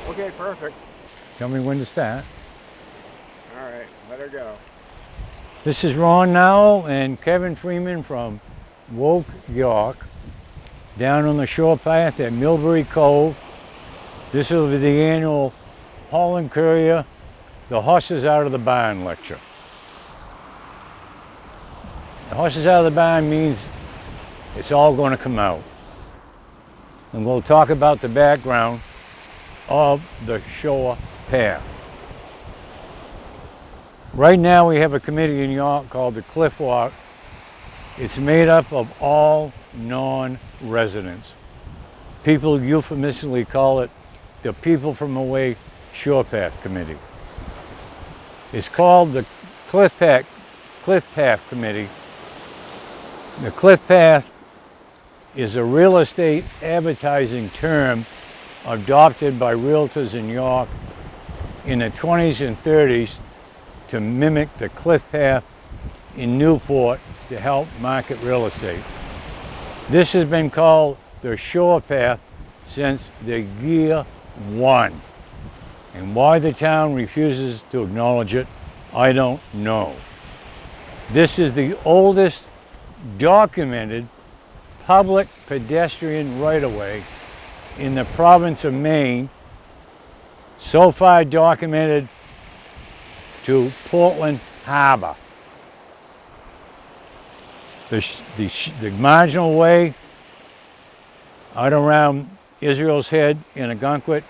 Okay, perfect. Tell me when to start. All right, let her go. This is Ron Nowell and Kevin Freeman from Woke, York, down on the shore path at Millbury Cove. This will be the annual Holland Courier, the horses out of the barn lecture. The horses out of the barn means it's all going to come out. And we'll talk about the background of the shore path. Right now we have a committee in York called the Cliff Walk. It's made up of all non-residents. People euphemistically call it the People from Away Shore Path Committee. It's called the Cliff Path Committee. The Cliff Path is a real estate advertising term adopted by realtors in York in the 20s and 30s to mimic the Cliff Path in Newport to help market real estate. This has been called the Shore Path since the year one. And why the town refuses to acknowledge it, I don't know. This is the oldest documented public pedestrian right-of-way in the province of Maine, so far documented to Portland Harbor. The marginal way out around Israel's Head in Agunquit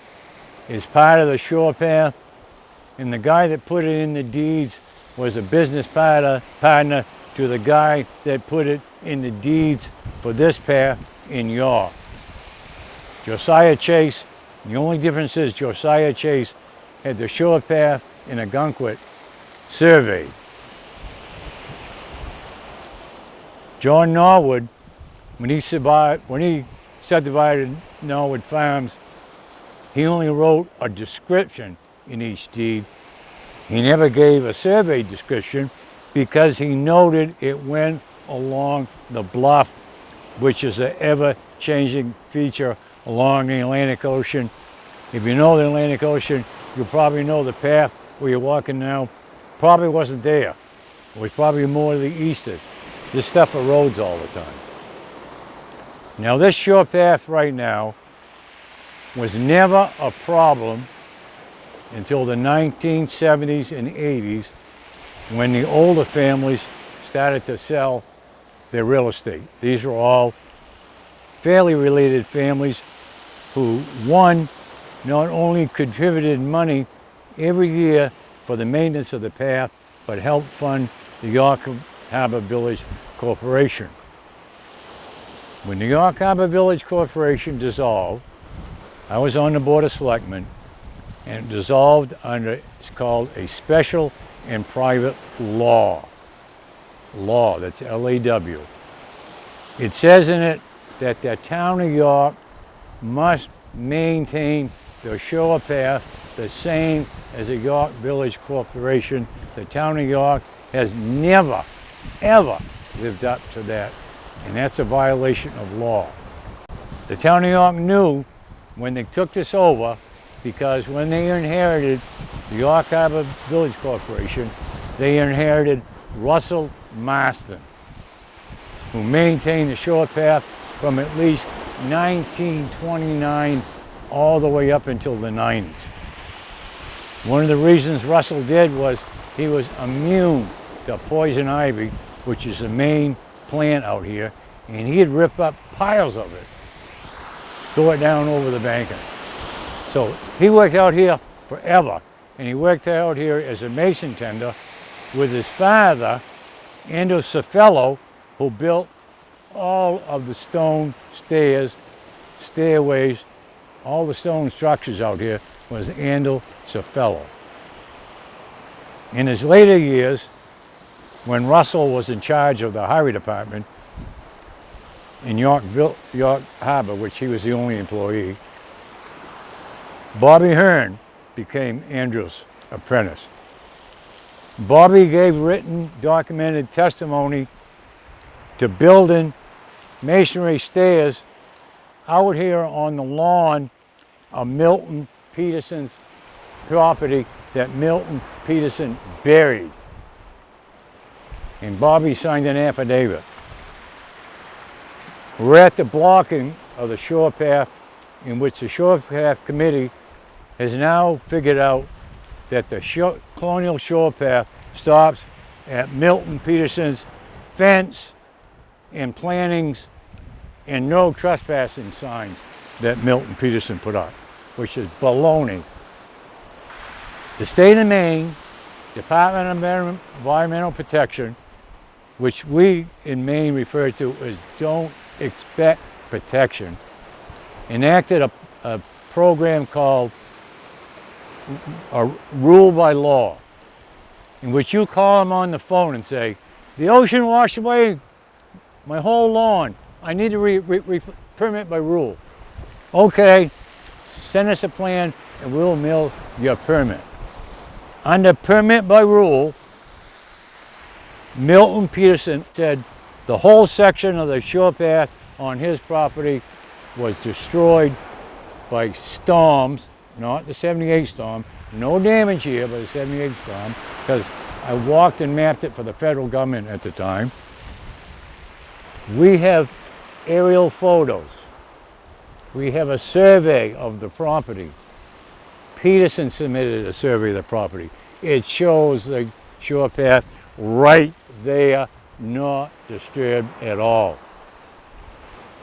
is part of the shore path, and the guy that put it in the deeds was a business partner to the guy that put it in the deeds for this path in York. Josiah Chase. The only difference is Josiah Chase had the shore path in Agunquit surveyed. John Norwood, when he subdivided Norwood Farms, he only wrote a description in each deed. He never gave a survey description because he noted it went along the bluff, which is an ever-changing feature along the Atlantic Ocean. If you know the Atlantic Ocean, you probably know the path where you're walking now probably wasn't there. It was probably more to the eastern. This stuff erodes all the time. Now this shore path right now was never a problem until the 1970s and 80s when the older families started to sell their real estate. These were all fairly related families who, one, not only contributed money every year for the maintenance of the path, but helped fund the York Harbor Village Corporation. When the York Harbor Village Corporation dissolved, I was on the Board of Selectmen, and it dissolved under, it's called a special and private law. Law, that's L-A-W. It says in it that the town of York must maintain the shore path the same as the York Village Corporation. The town of York has never, ever lived up to that, and that's a violation of law. The town of York knew when they took this over, because when they inherited the York Harbor Village Corporation, they inherited Russell Marston, who maintained the shore path from at least 1929 all the way up until the 90s. One of the reasons Russell did was he was immune to poison ivy, which is the main plant out here, and he'd rip up piles of it, throw it down over the banking. So he worked out here forever, and he worked out here as a mason tender with his father, Andrew Cefello, who built all of the stone stairs, stairways, all the stone structures out here was Andrew Cefello. In his later years, when Russell was in charge of the highway department in York Harbor, which he was the only employee, Bobby Hearn became Andrew's apprentice. Bobby gave written, documented testimony to building masonry stairs out here on the lawn of Milton Peterson's property that Milton Peterson buried. And Bobby signed an affidavit. We're at the blocking of the shore path, in which the shore path committee has now figured out that the colonial shore path stops at Milton Peterson's fence and plantings and no trespassing signs that Milton Peterson put up, which is baloney. The state of Maine, Department of Environmental Protection, which we in Maine refer to as don't expect protection, enacted a program called a rule by law, in which you call them on the phone and say, the ocean washed away my whole lawn. I need to permit by rule. Okay, send us a plan and we'll mail your permit. Under permit by rule, Milton Peterson said the whole section of the shore path on his property was destroyed by storms, not the 78 storm. No damage here by the 78 storm, because I walked and mapped it for the federal government at the time. We have aerial photos. We have a survey of the property. Peterson submitted a survey of the property. It shows the shore path right there, not disturbed at all.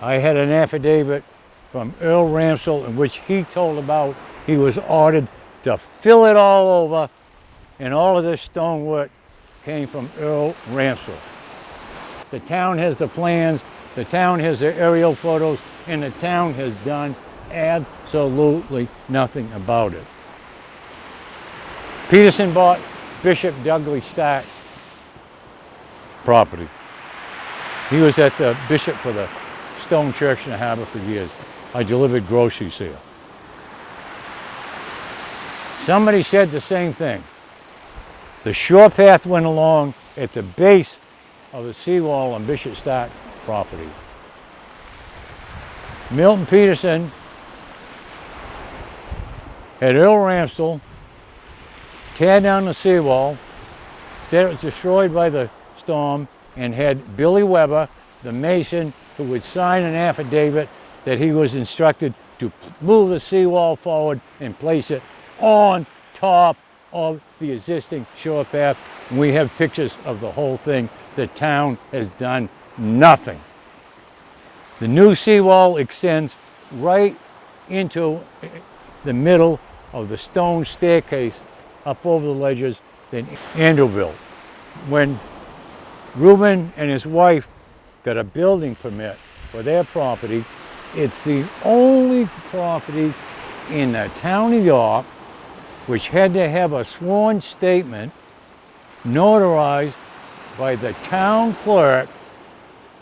I had an affidavit from Earl Ramsell in which he told about he was ordered to fill it all over, and all of this stonework came from Earl Ramsell. The town has the plans, the town has the aerial photos, and the town has done absolutely nothing about it. Peterson bought Bishop Dudley Stark's property. He was at the bishop for the Stone Church in the harbor for years. I delivered groceries there. Somebody said the same thing. The shore path went along at the base of the seawall on Bishop Stark property. Milton Peterson had Earl Ramsell tear down the seawall, said it was destroyed by the storm, and had Billy Weber, the mason, who would sign an affidavit that he was instructed to move the seawall forward and place it on top of the existing shore path. And we have pictures of the whole thing. The town has done nothing. The new seawall extends right into the middle of the stone staircase up over the ledges that Andrew built. When Reuben and his wife got a building permit for their property, it's the only property in the town of York which had to have a sworn statement notarized by the town clerk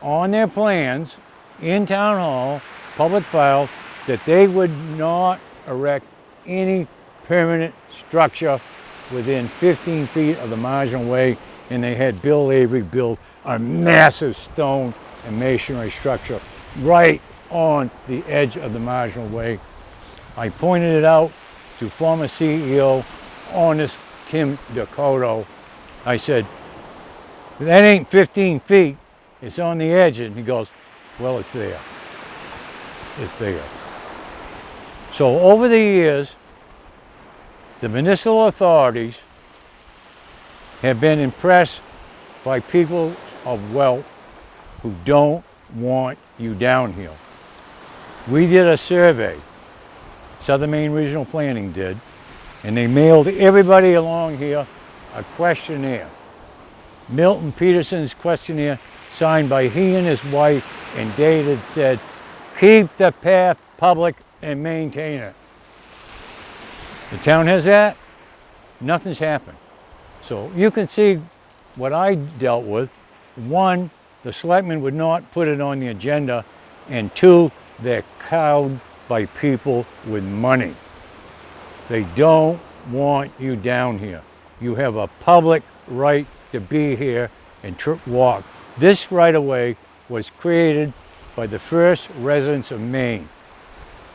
on their plans in town hall, public file, that they would not erect any permanent structure within 15 feet of the marginal way, and they had Bill Avery build a massive stone and masonry structure right on the edge of the marginal way. I pointed it out to former CEO, honest Tim Dakota. I said, that ain't 15 feet, it's on the edge. And he goes, well, it's there. It's there. So over the years, the municipal authorities have been impressed by people of wealth who don't want you down here. We did a survey, Southern Maine Regional Planning did, and they mailed everybody along here a questionnaire. Milton Peterson's questionnaire, signed by he and his wife, and dated, said, keep the path public and maintain it. The town has that, nothing's happened. So you can see what I dealt with. One, the selectmen would not put it on the agenda, and two, they're cowed by people with money. They don't want you down here. You have a public right to be here and walk. This right-of-way was created by the first residents of Maine.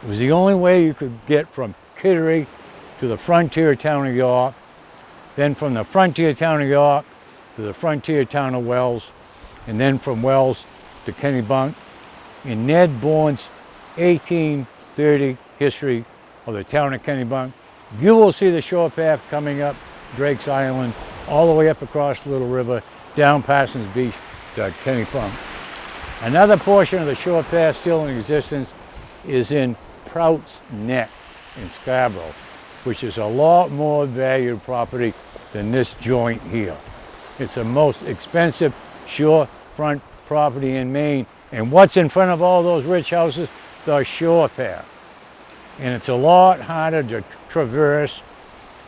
It was the only way you could get from Kittery to the frontier town of York, then from the frontier town of York to the frontier town of Wells, and then from Wells to Kennebunk. In Ned Bourne's 1830 history of the town of Kennebunk, you will see the shore path coming up Drake's Island, all the way up across Little River, down Parsons Beach to Kennebunk. Another portion of the shore path still in existence is in Prout's Neck in Scarborough, which is a lot more valued property than this joint here. It's the most expensive shorefront property in Maine. And what's in front of all those rich houses? The shore path. And it's a lot harder to traverse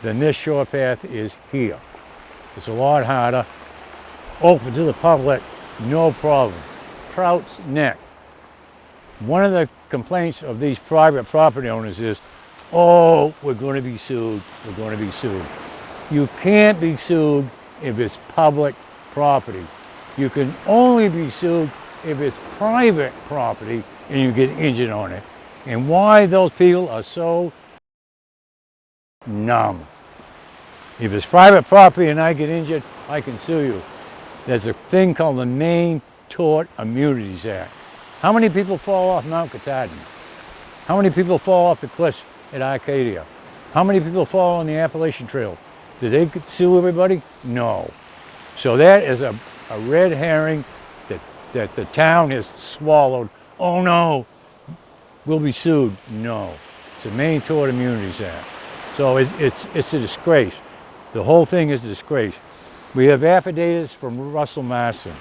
than this shore path is here. It's a lot harder. Open to the public, no problem. Prout's Neck. One of the complaints of these private property owners is, oh, we're going to be sued, we're going to be sued. You can't be sued if it's public property. You can only be sued if it's private property and you get injured on it. And why those people are so numb. If it's private property and I get injured, I can sue you. There's a thing called the Maine Tort Immunities Act. How many people fall off Mount Katahdin? How many people fall off the cliffs at Arcadia? How many people fall on the Appalachian Trail? Did they sue everybody? No. So that is a red herring that the town has swallowed. Oh no, we'll be sued. No, it's the Maine Tort Immunities Act. So it's a disgrace. The whole thing is a disgrace. We have affidavits from Russell Marston.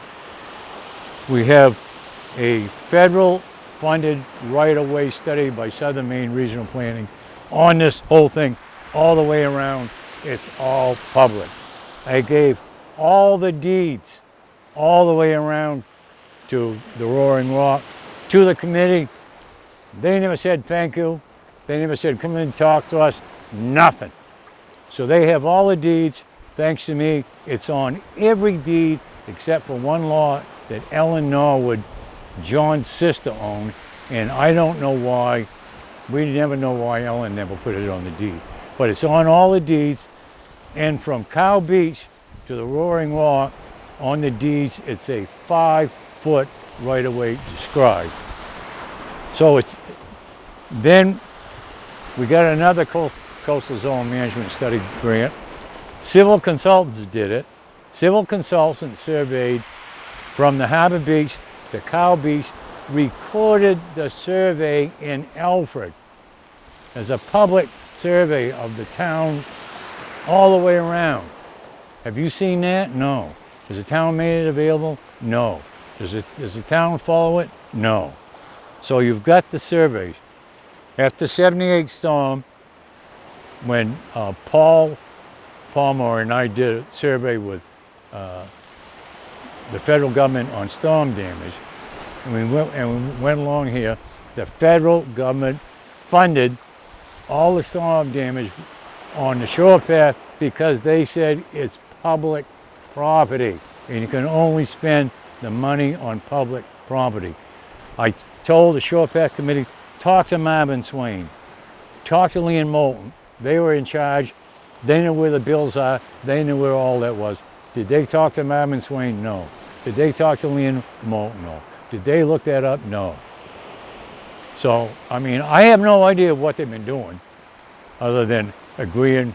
We have a federal funded right-of-way study by Southern Maine Regional Planning on this whole thing all the way around. It's all public. I gave all the deeds all the way around to the Roaring Rock, to the committee. They never said thank you. They never said come in and talk to us. Nothing. So they have all the deeds. Thanks to me, it's on every deed except for one lot that Ellen Norwood, John's sister, owned, and I don't know why. We never know why Ellen never put it on the deed. But it's on all the deeds, and from Cow Beach to the Roaring Rock, on the deeds, it's a 5-foot right-of-way described. So it's, then we got another coastal zone management study grant. Civil consultants did it. Civil consultants surveyed from the Harbor Beach to Cow Beach, recorded the survey in Alfred as a public survey of the town all the way around. Have you seen that? No. Has the town made it available? No. Does the town follow it? No. So you've got the surveys. After 78 storm, when Paul Palmer and I did a survey with the federal government on storm damage, and we went along here, the federal government funded all the storm damage on the shore path because they said it's public property and you can only spend the money on public property. I told the shore path committee, talk to Marvin Swain, talk to Lee and Moulton. They were in charge. They knew where the bills are. They knew where all that was. Did they talk to Marvin Swain? No. Did they talk to Lee and Moulton? No. Did they look that up? No. So, I mean, I have no idea what they've been doing other than agreeing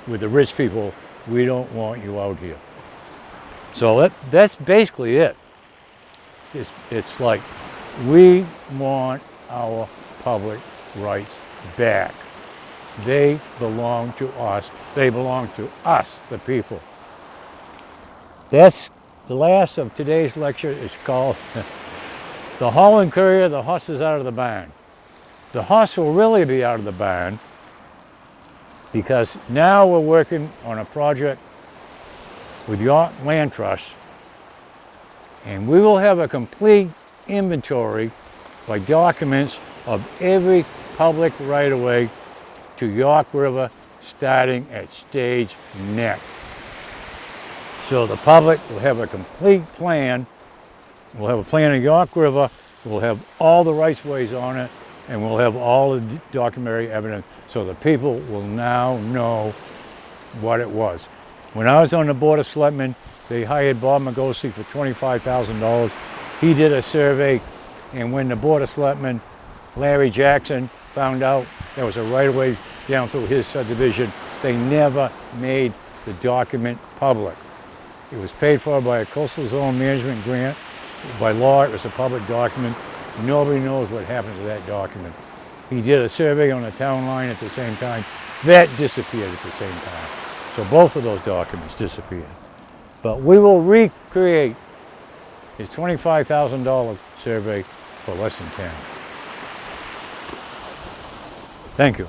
with the rich people, we don't want you out here. So that's basically it. It's like, we want our public rights back. They belong to us. They belong to us, the people. That's the last of today's lecture. It's called The Holland Courier, the horse is out of the barn. The horse will really be out of the barn because now we're working on a project with York Land Trust, and we will have a complete inventory by documents of every public right-of-way to York River starting at Stage Neck. So the public will have a complete plan. We'll have a plan of York River. We'll have all the rights-of-ways on it. and we'll have all the documentary evidence so the people will now know what it was. When I was on the Board of Selectmen, they hired Bob Magosi for $25,000. He did a survey, and when the Board of Selectmen, Larry Jackson, found out there was a right-of-way down through his subdivision, they never made the document public. It was paid for by a coastal zone management grant. By law, it was a public document. Nobody knows what happened to that document. He did a survey on the town line at the same time. That disappeared at the same time. So both of those documents disappeared. But we will recreate his $25,000 survey for less than 10. Thank you.